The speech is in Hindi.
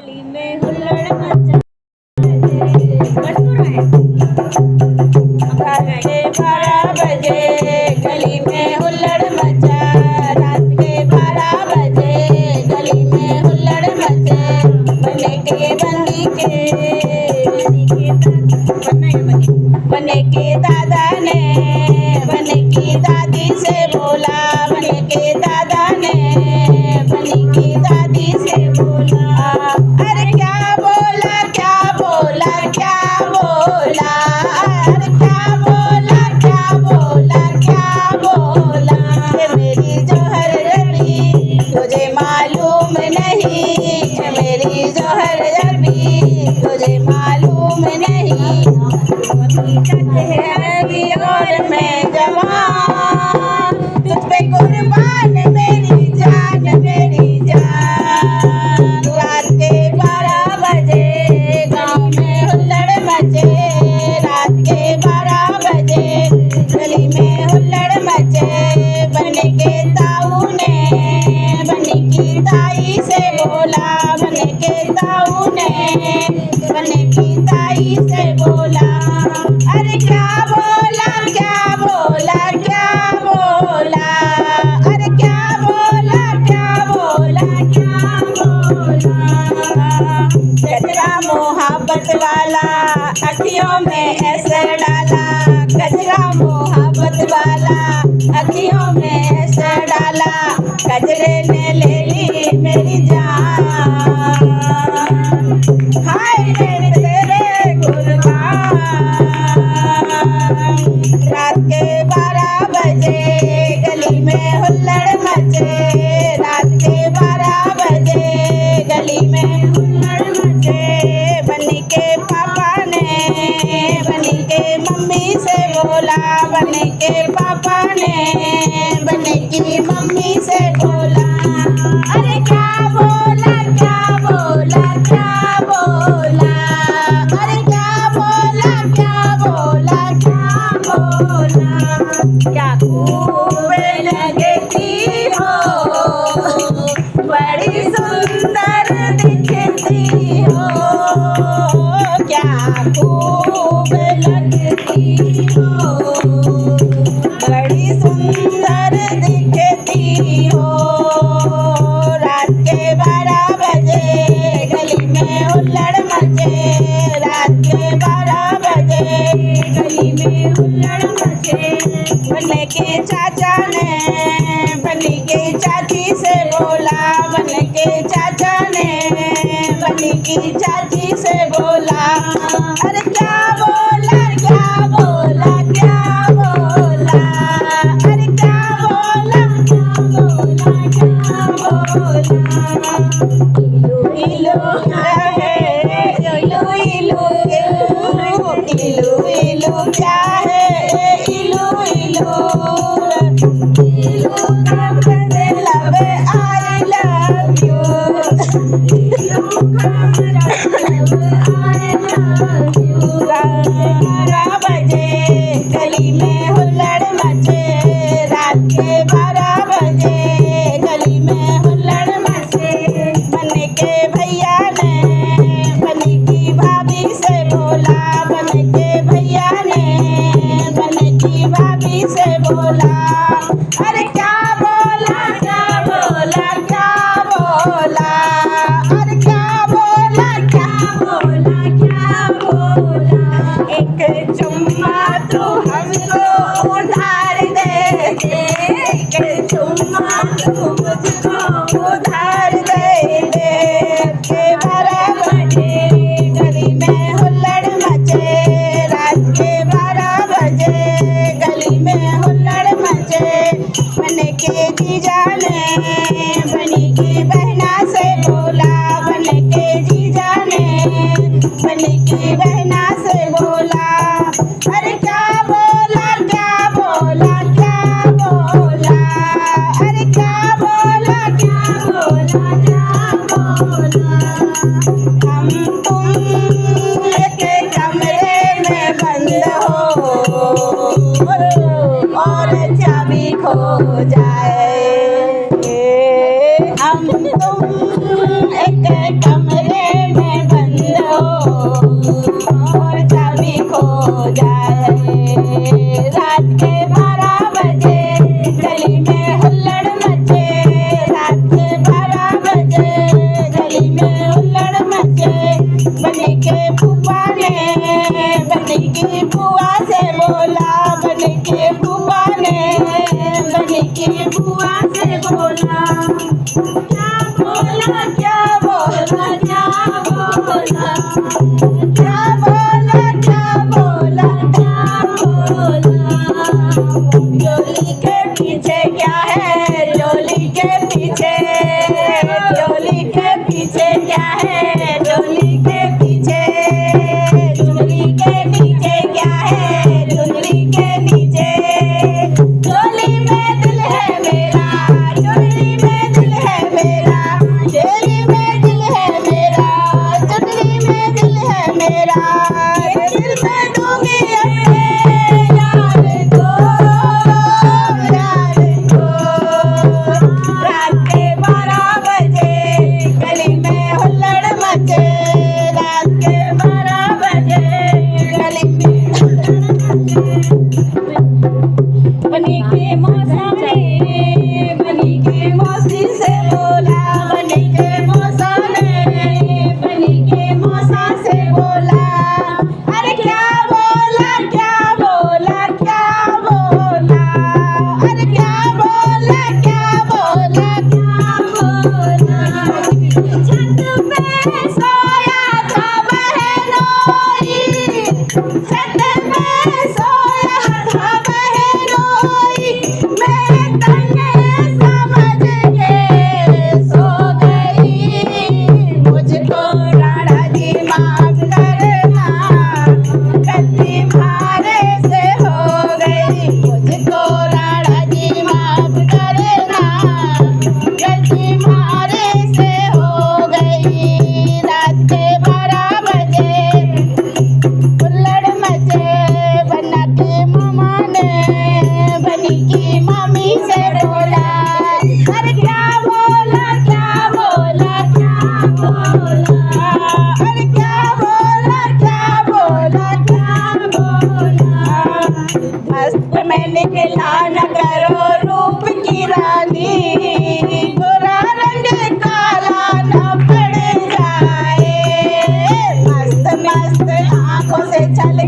गली में हुल्लड़ मचा रात के 12 बजे गली में हुल्लड़ मचा रात के 12 बजे गली में हुल्लड़ मचा बने के बंदी बने के दादा ने बने की दादी से बोला बने के दादा ने बने की दादी से बोला अरे क्या बोला क्या बोला क्या बोला अरे क्या बोला क्या बोला क्या बोला मेरी जोहर रबी तुझे मालूम नहीं मेरी जोहर रबी तुझे मालूम नहीं और मैं जवान तुझ पे कुर्बान मेरी जान रात के 12 बजे गाँव में हुल्लड़ मचे रात के 12 बजे गली में हुल्लड़ मचे बने के ताऊ ने बने की ताई से बोला बने के ताऊ ने बने की ताई से बोला अरे क्या बोला क्या बोला क्या बोला अरे क्या बोला क्या बोला क्या बोला गजरा मोहब्बत वाला अखियों में ऐसे डाला गजरा मोहब्बत वाला अखियों में ऐसे डाला गजरे ने ले ली मेरी जान हाय रे तेरे कुर्बान रात के 12 बजे गली में हुल्लड़ मचे रात के 12 बजे गली में हुल्लड़ मचे बनी के पापा ने बनी के मम्मी से बोला बनी के पापा ने बनी की मम्मी से बोला अरे क्या बोला क्या बोला क्या बोला अरे क्या बोला क्या बोला क्या बोला क्या खूब लगती हो बड़ी सुंदर दिखती हो क्या खूब लगती हो बड़ी सुंदर दिखती हो रात के 12 बजे गली में हुल्लड़ मचे रात के 12 बजे गली में हुल्लड़ मचे बने के चाचा ने बने के चाची से बोला बने के चाचा ने बने की चाची से बोला अरे क्या बोला क्या बोला क्या बोला अरे क्या बोला क्या बोला इलू है इलू इलू इलू इलू क्या है इलू इलू इलू का मतलब आई लव यू इलू का मतलब आई लव यू 12 बजे गली में हुल्लड़ मचे रात के 12 बजे गली में हुल्लड़ मचे बने के भैया ने बने की भाभी से बोला बने के भैया ने बने की भाभी से बोला अरे क्या बोला क्या बोला क्या बोला अरे क्या बोला क्या बोला क्या बोला एक चुम्मा तू हमको उधार दे दे एक चुम्मा तू मुझको उधार दे दे के 12 बजे गली में हुल्लड़ मचे रात के 12 बजे गली में हुल्लड़ मचे बने के जीजा ने बने की बहना से बोला बने के जीजा ने बने की बहना से बोला अरे क्या बोला क्या बोला क्या बोला अरे क्या बोला क्या बोला क्या बोला हम तुम एक कमरे में बंद हो और चाबी खो जाए हम तुम एक कमरे माफ करना, गलती मारे से हो गई, मुझको राणा जी माफ करना, गलती मारे से हो गई। रात के 12 बजे हुल्लड़ मचे, बन्ना की मामा ने बनी की मामी से बोला, अरे क्या बोला, क्या बोला, क्या बोला, अरे क्या बोला, क्या बोला, क्या बोला। मस्त में निकला न करो रूप की रानी, गोरा रंग काला न पड़ जाए, मस्त मस्त आंखों से छल